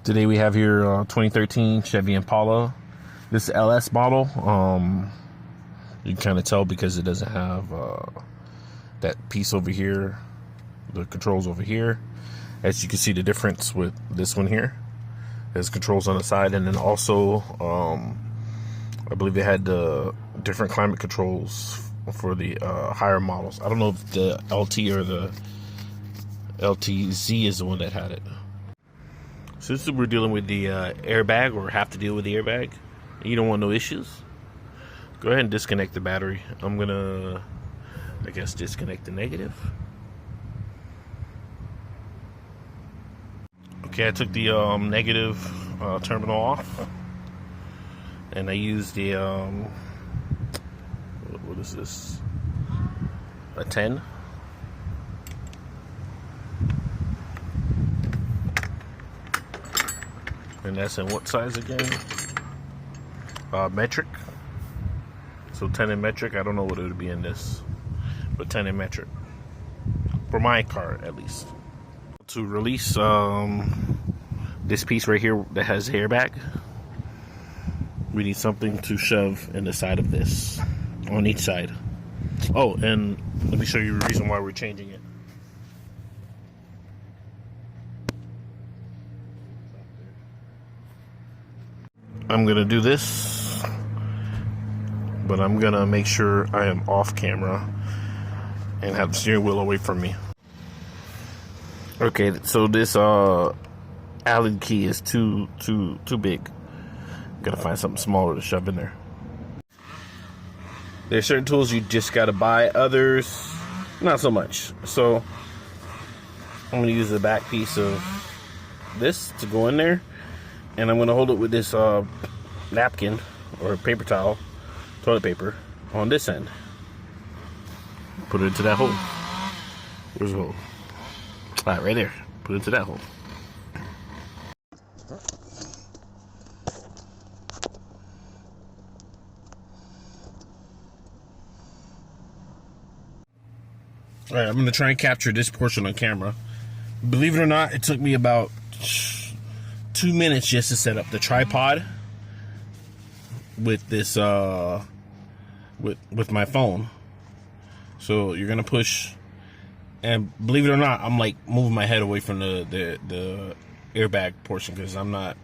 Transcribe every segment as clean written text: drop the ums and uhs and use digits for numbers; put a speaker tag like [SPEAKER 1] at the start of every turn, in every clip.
[SPEAKER 1] Today we have here 2013 Chevy Impala. This LS model. You can kind of tell because it doesn't have that piece over here, the controls over here. As you can see the difference with this one here. There's controls on the side, and then also I believe they had the different climate controls for the higher models. I don't know if the LT or the LTZ is the one that had it. Since we're dealing with the airbag, or have to deal with the airbag, and you don't want no issues, go ahead and disconnect the battery. I'm gonna, I guess, disconnect the negative. Okay, I took the negative terminal off, and I used the what is this? A 10. And that's in what size again? Metric. So 10 in metric. I don't know what it would be in this, but 10 in metric. For my car, at least. To release this piece right here that has the airbag, we need something to shove in the side of this, on each side. Oh, and let me show you the reason why we're changing it. I'm gonna do this, but I'm gonna make sure I am off camera and have the steering wheel away from me. Okay, so this Allen key is too big. Gotta find something smaller to shove in there. There's certain tools you just gotta buy, others not so much. So I'm gonna use the back piece of this to go in there, and I'm gonna hold it with this napkin or paper towel, toilet paper, on this end. Put it into that hole. Where's the hole? Alright, right there. Put it into that hole. Alright, I'm going to try and capture this portion on camera. Believe it or not, it took me about 2 minutes just to set up the tripod with this, with my phone. So you're going to push, and believe it or not, I'm like moving my head away from the airbag portion, because I'm not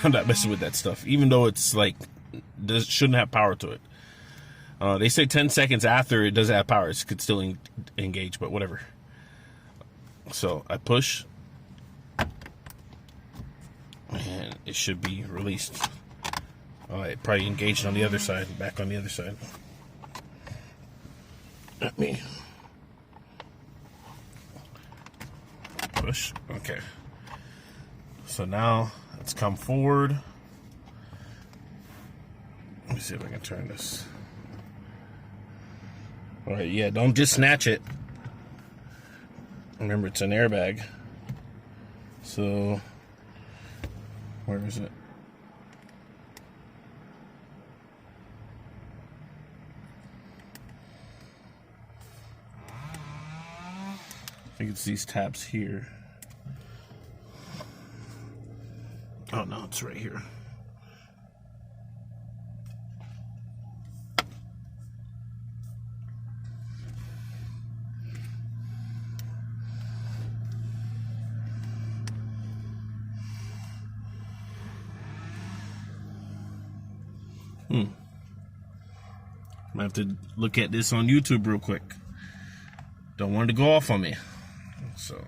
[SPEAKER 1] messing with that stuff, even though it's like, shouldn't have power to it. They say 10 seconds after it doesn't have power, it could still engage, but whatever. So I push, and it should be released. It probably engaged on the other side, back on the other side. Let me push. Okay. So now it's come forward. Let me see if I can turn this. Alright, yeah, don't just snatch it. Remember, it's an airbag. So, where is it? I think it's these tabs here. Oh no, it's right here. I have to look at this on YouTube real quick. Don't want it to go off on me. So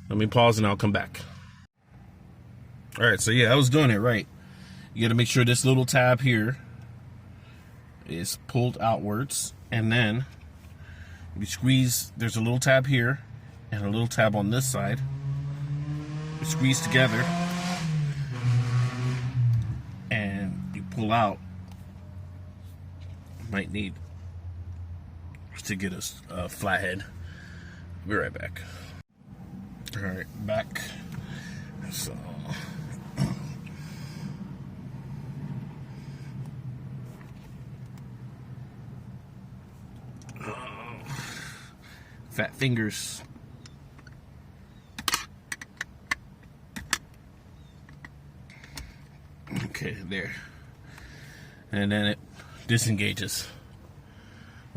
[SPEAKER 1] let me pause and I'll come back. Alright, so yeah, I was doing it right. You gotta make sure this little tab here is pulled outwards, and then you squeeze. There's a little tab here and a little tab on this side. You squeeze together and you pull out. Might need to get a flathead. Be right back. Alright, back. So fat fingers. Okay, there. And then it disengages.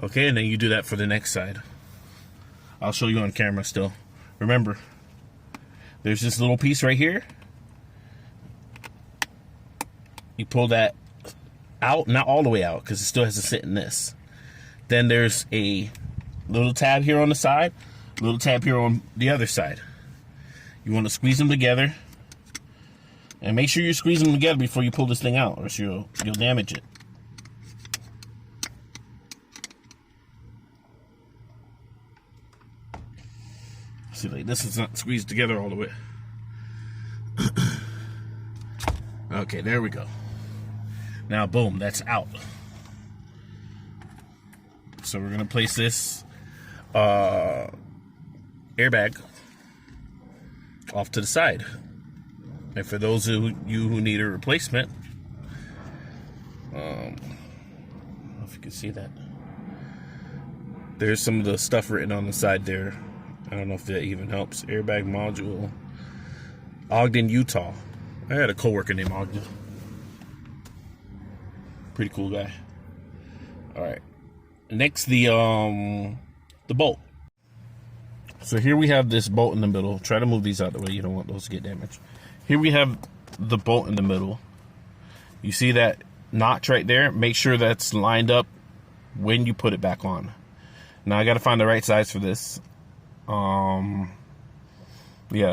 [SPEAKER 1] Okay, and then you do that for the next side. I'll show you on camera still. Remember, there's this little piece right here. You pull that out, not all the way out, because it still has to sit in this. Then there's a little tab here on the side, little tab here on the other side. You want to squeeze them together, and make sure you squeeze them together before you pull this thing out, or else you'll damage it. See, like this is not squeezed together all the way. Okay, there we go. Now, boom, that's out. So we're gonna place this airbag off to the side. And for those of you who need a replacement, I don't know if you can see that. There's some of the stuff written on the side there. I don't know if that even helps. Airbag module, Ogden, Utah. I had a coworker named Ogden. Pretty cool guy. All right. Next, the bolt. So here we have this bolt in the middle. Try to move these out of the way. You don't want those to get damaged. Here we have the bolt in the middle. You see that notch right there? Make sure that's lined up when you put it back on. Now I got to find the right size for this. Yeah,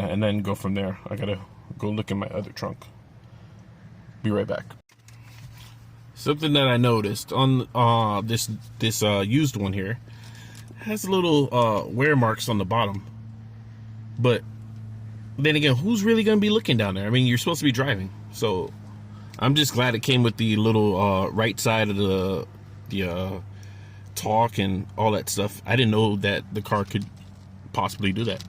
[SPEAKER 1] and then go from there. I gotta go look in my other trunk. Be right back. Something that I noticed on this used one here has little wear marks on the bottom. But then again, who's really gonna be looking down there? I mean, you're supposed to be driving, so I'm just glad it came with the little right side of the talk and all that stuff. I didn't know that the car could possibly do that.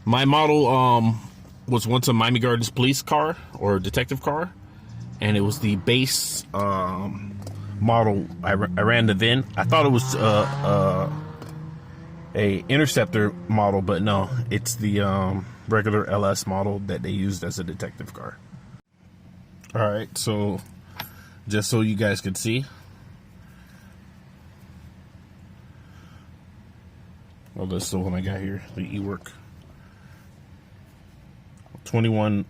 [SPEAKER 1] My model was once a Miami Gardens police car or detective car, and it was the base model. I ran the VIN. I thought it was a Interceptor model, but no, it's the regular LS model that they used as a detective car. All right, so just so you guys could see. Oh, this is the one I got here, the E-Work. 21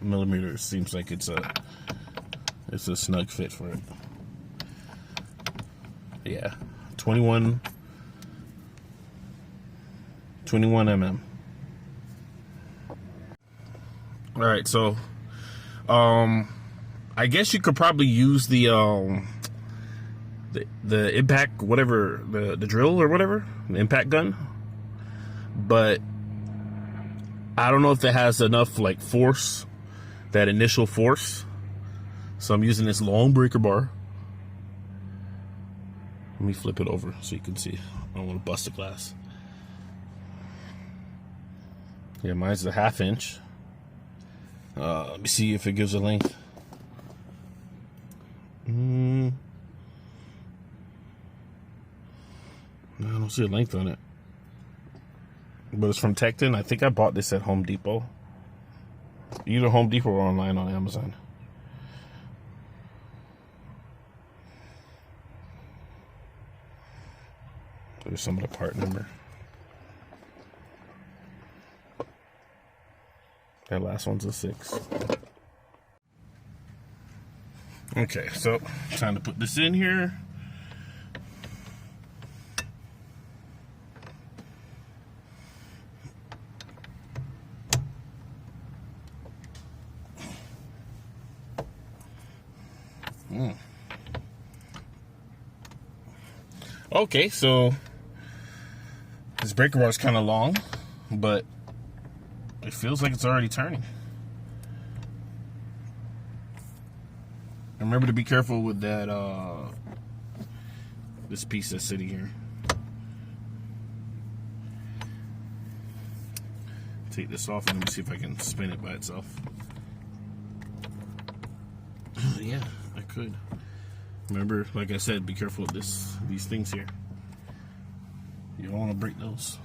[SPEAKER 1] millimeters. Seems like it's a snug fit for it. Yeah, 21 mm. All right, so I guess you could probably use the impact, whatever, the drill or whatever, the impact gun, but I don't know if it has enough like force, that initial force. So I'm using this long breaker bar. Let me flip it over so you can see. I don't want to bust the glass. Yeah, mine's a 1/2 inch. Let me see if it gives a length. I don't see a length on it. But it's from Tecton. I think I bought this at Home Depot. Either Home Depot or online on Amazon. There's some of the part number. That last one's a 6. Okay, so time to put this in here. Okay, so this breaker bar is kind of long, but it feels like it's already turning. Remember to be careful with that this piece that's sitting here. Take this off and let me see if I can spin it by itself. Yeah, I could. Remember, like I said, be careful of these things here. You don't want to break those.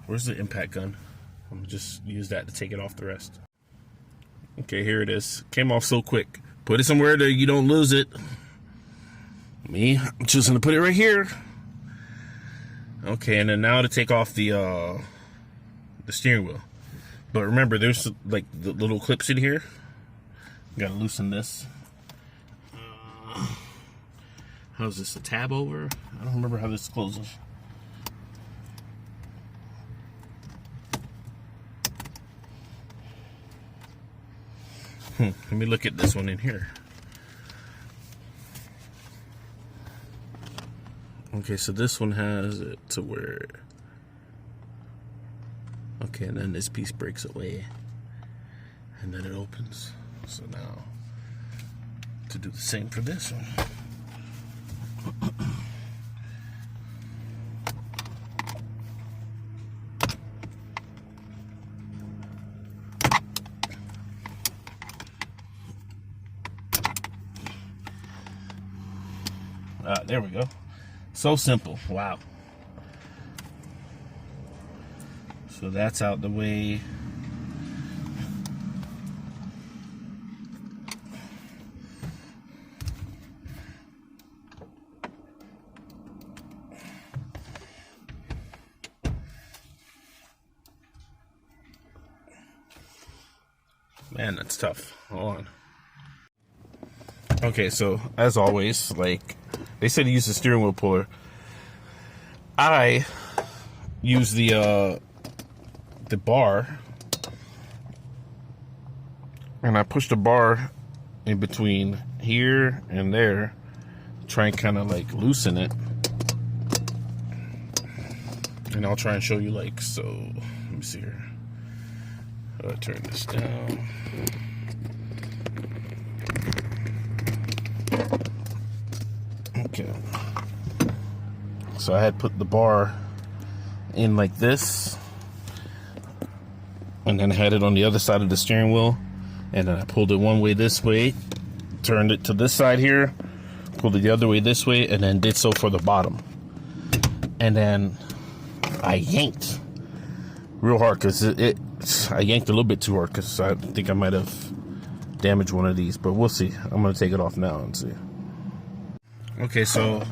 [SPEAKER 1] Where's the impact gun? I'm gonna just use that to take it off the rest. Okay, here it is. Came off so quick. Put it somewhere that you don't lose it. Me, I'm choosing to put it right here. Okay, and then now to take off the steering wheel. But remember, there's like the little clips in here. You gotta loosen this. How's this, a tab over? I don't remember how this closes. Let me look at this one in here. Okay, so this one has it to where... Okay, and then this piece breaks away. And then it opens. So now, to do the same for this one. There we go. So simple. Wow. So that's out the way. Man, that's tough. Hold on. Okay, so as always, like they said to use the steering wheel puller. I use the bar, and I push the bar in between here and there, try and kind of like loosen it. And I'll try and show you like so. Let me see here. Turn this down. Okay. So I had put the bar in like this, and then I had it on the other side of the steering wheel, and then I pulled it one way this way, turned it to this side here, pulled it the other way this way, and then did so for the bottom. And then I yanked real hard because I yanked a little bit too hard because I think I might have damaged one of these, but we'll see. I'm going to take it off now and see. Okay, so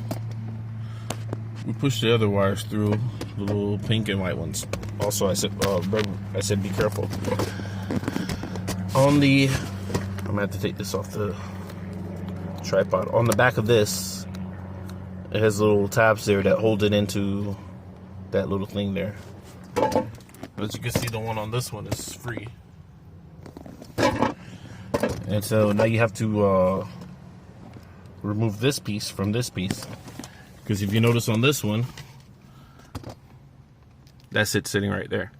[SPEAKER 1] we pushed the other wires through, the little pink and white ones. Also, I said be careful. On the, I'm going to have to take this off the tripod. On the back of this, it has little tabs there that hold it into that little thing there. As you can see, the one on this one is free. And so now you have to remove this piece from this piece. Because if you notice on this one, that's it sitting right there.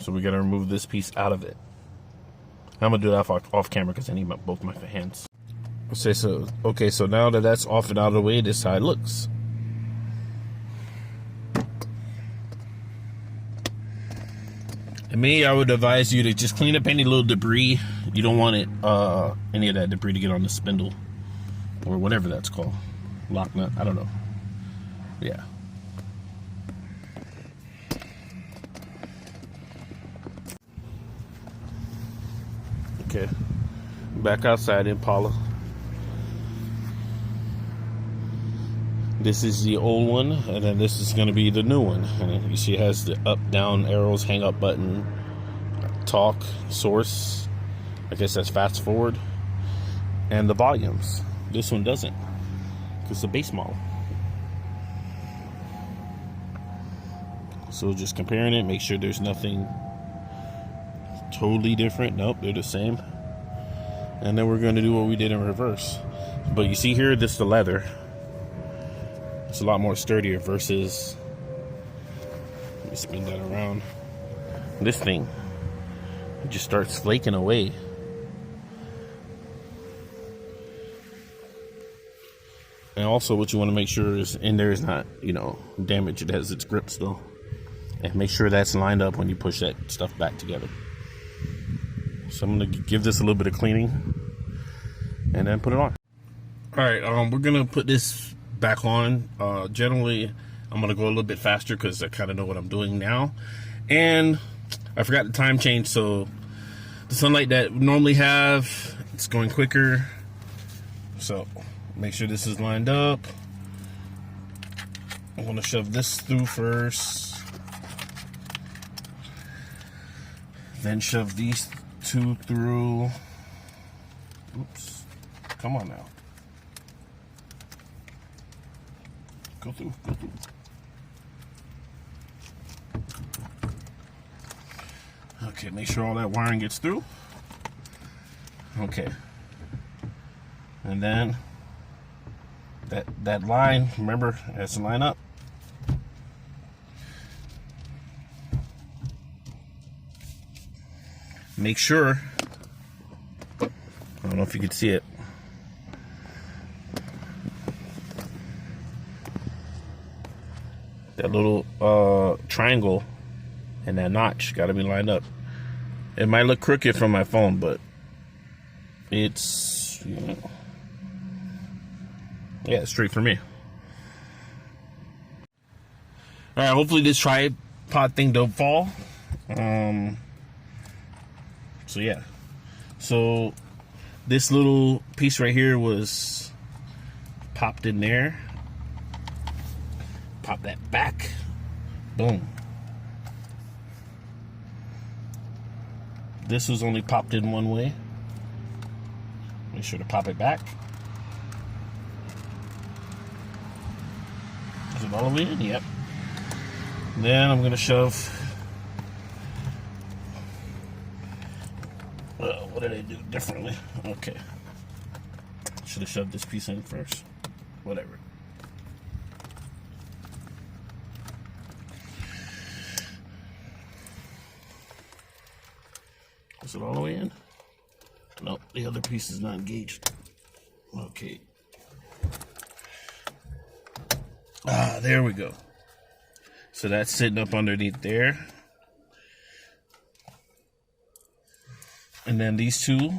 [SPEAKER 1] So we got to remove this piece out of it. I'm going to do that off camera because I need both my hands. Okay, so now that that's off and out of the way, this is how it looks. And me, I would advise you to just clean up any little debris. You don't want it, any of that debris to get on the spindle or whatever that's called. Lock nut, I don't know. Yeah. Okay, back outside Impala. This is the old one, and then this is going to be the new one. And you see it has the up, down arrows, hang up button, talk, source. I guess that's fast forward. And the volumes. This one doesn't, because it's a base model. So just comparing it, make sure there's nothing totally different. Nope, they're the same. And then we're going to do what we did in reverse. But you see here, this is the leather. It's a lot more sturdier versus, let me spin that around. This thing, it just starts flaking away. And also what you want to make sure is in there is not, damaged. It has its grip still. And make sure that's lined up when you push that stuff back together. So I'm going to give this a little bit of cleaning and then put it on. Alright, we're going to put this back on. Generally, I'm going to go a little bit faster because I kind of know what I'm doing now. And I forgot the time change, so the sunlight that we normally have, it's going quicker. So make sure this is lined up. I'm gonna shove this through first, then shove these two through. Oops, come on now. Go through, go through. Okay, make sure all that wiring gets through. Okay. And then that line, remember, has to line up. Make sure, I don't know if you can see it, that little triangle and that notch got to be lined up. It might look crooked from my phone, but it's, you know, yeah, it's straight for me. All right, hopefully this tripod thing don't fall. So yeah, so this little piece right here was popped in there. Pop that back, boom. This was only popped in one way. Make sure to pop it back. Is it all the way in? Yep. Then I'm gonna shove. What did I do differently? Okay. Should have shoved this piece in first. Whatever. Is it all the way in? No, the other piece is not engaged. Okay. There we go. So that's sitting up underneath there. And then these two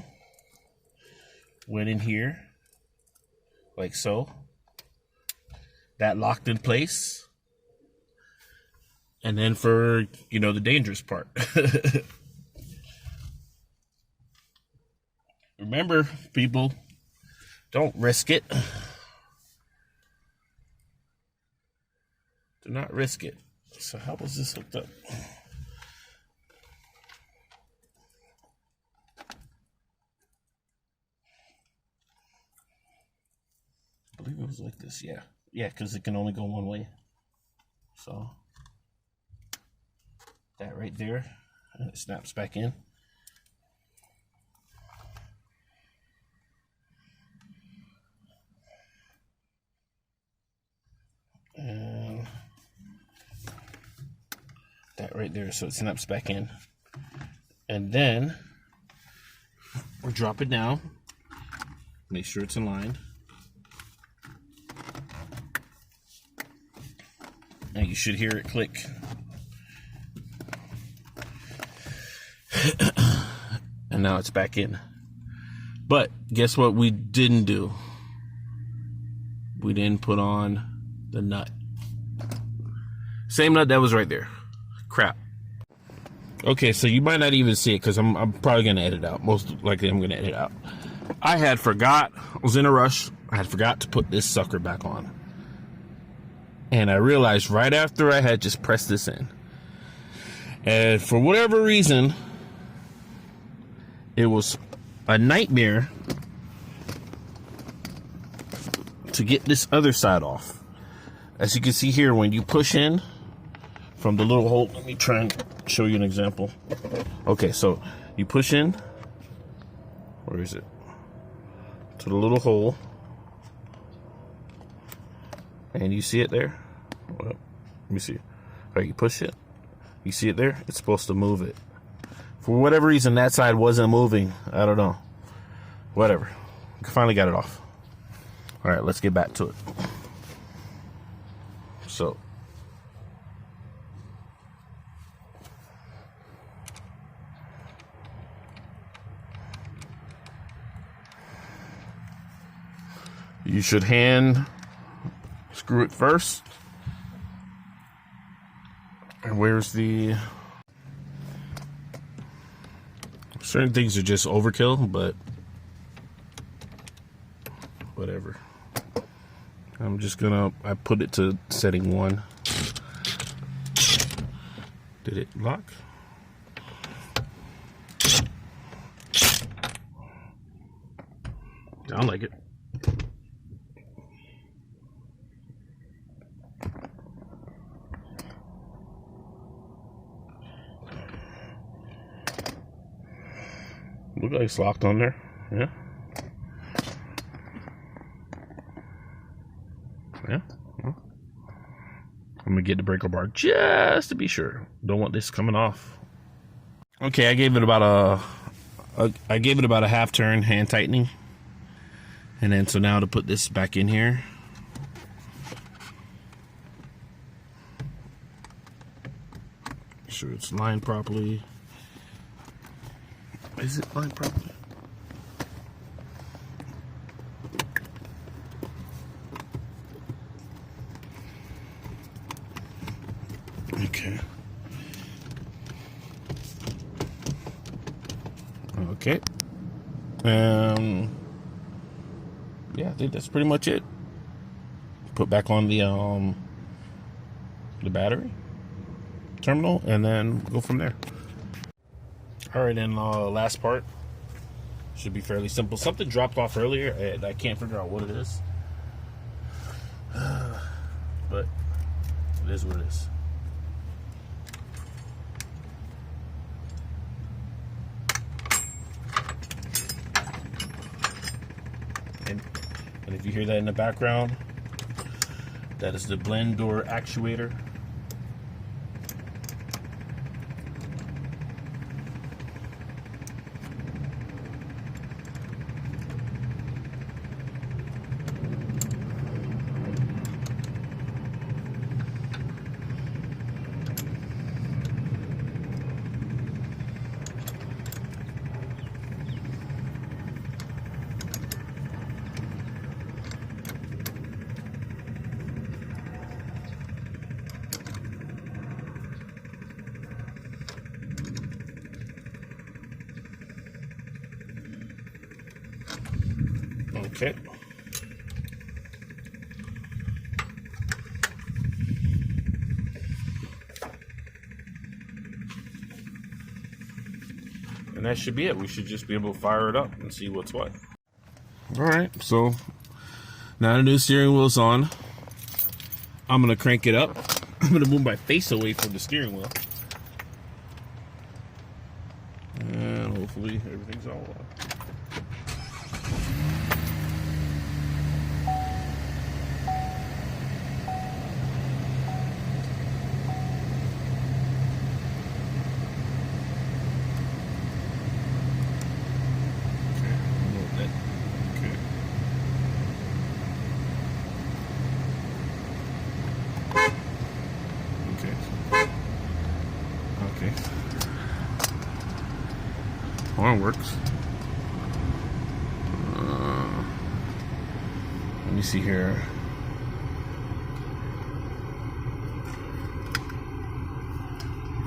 [SPEAKER 1] went in here, like so. That locked in place. And then for, you know, the dangerous part. Remember, people, don't risk it. Do not risk it. So how was this hooked up? I believe it was like this, yeah. Yeah, because it can only go one way. So, that right there, and it snaps back in. And that right there, so it snaps back in. And then we'll drop it down. Make sure it's in line. And you should hear it click. And now it's back in. But guess what we didn't do? We didn't put on the nut. Same nut that was right there. Crap. Okay, so you might not even see it because I'm probably going to edit out. Most likely I'm going to edit out. I was in a rush. I had forgot to put this sucker back on. And I realized right after I had just pressed this in. And for whatever reason, it was a nightmare to get this other side off. As you can see here, when you push in from the little hole, let me try and show you an example. Okay, so you push in, where is it? To the little hole. And you see it there? Well, let me see. All right, you push it. You see it there? It's supposed to move it. For whatever reason, that side wasn't moving. I don't know. Whatever. Finally got it off. All right, let's get back to it. So. You should hand screw it first. And where's the Certain things are just overkill, but whatever. I'm just gonna, I put it to setting 1. Did it lock? I like it. Looks like it's locked on there. Yeah. Yeah. Well, I'm gonna get the breaker bar just to be sure. Don't want this coming off. Okay, I gave it about a half turn hand tightening. And then so now to put this back in here. Make sure it's lined properly. Is it lined properly? Okay. Okay. Yeah, I think that's pretty much it. Put back on the battery terminal and then go from there. All right, and last part should be fairly simple. Something dropped off earlier and I can't figure out what it is. But it is what it is. And if you hear that in the background, that is the blend door actuator. Okay. And that should be it. We should just be able to fire it up and see what's what. All right, so now the new steering wheel's on. I'm gonna crank it up. I'm gonna move my face away from the steering wheel. And hopefully everything's all up. Okay. Horn works. Let me see here.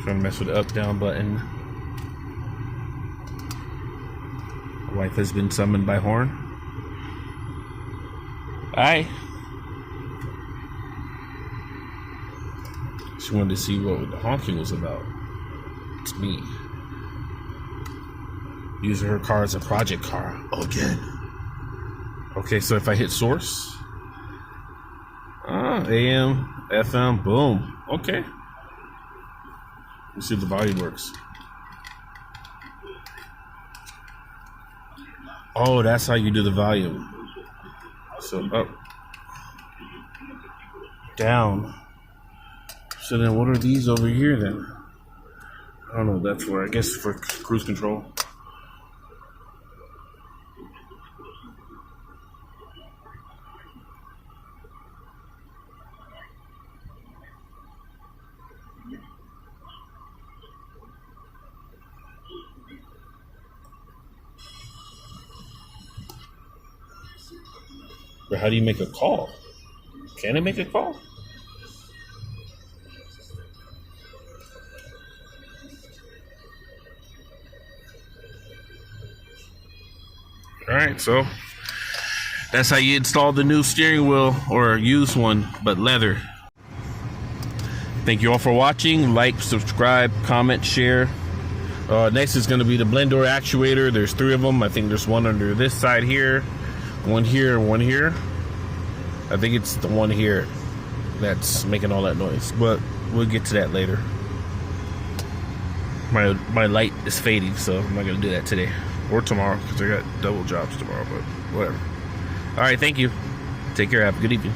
[SPEAKER 1] Trying to mess with the up down button. My wife has been summoned by horn. Hi. She wanted to see what the honking was about. It's me. Using her car as a project car again. Okay, so if I hit source, AM, FM, boom. Okay. Let's see if the volume works. Oh, that's how you do the volume. So up, down. So then what are these over here then? I don't know, that's where, I guess for cruise control. But how do you make a call? Can it make a call? All right, so that's how you install the new steering wheel, or used one, but leather. Thank you all for watching. Like, subscribe, comment, share. Next is going to be the blend door actuator. There's 3 of them. I think there's one under this side here, one here, one here. I think it's the one here that's making all that noise, but we'll get to that later. My light is fading, so I'm not going to do that today or tomorrow because I got double jobs tomorrow, but whatever. All right, thank you. Take care. Have a good evening.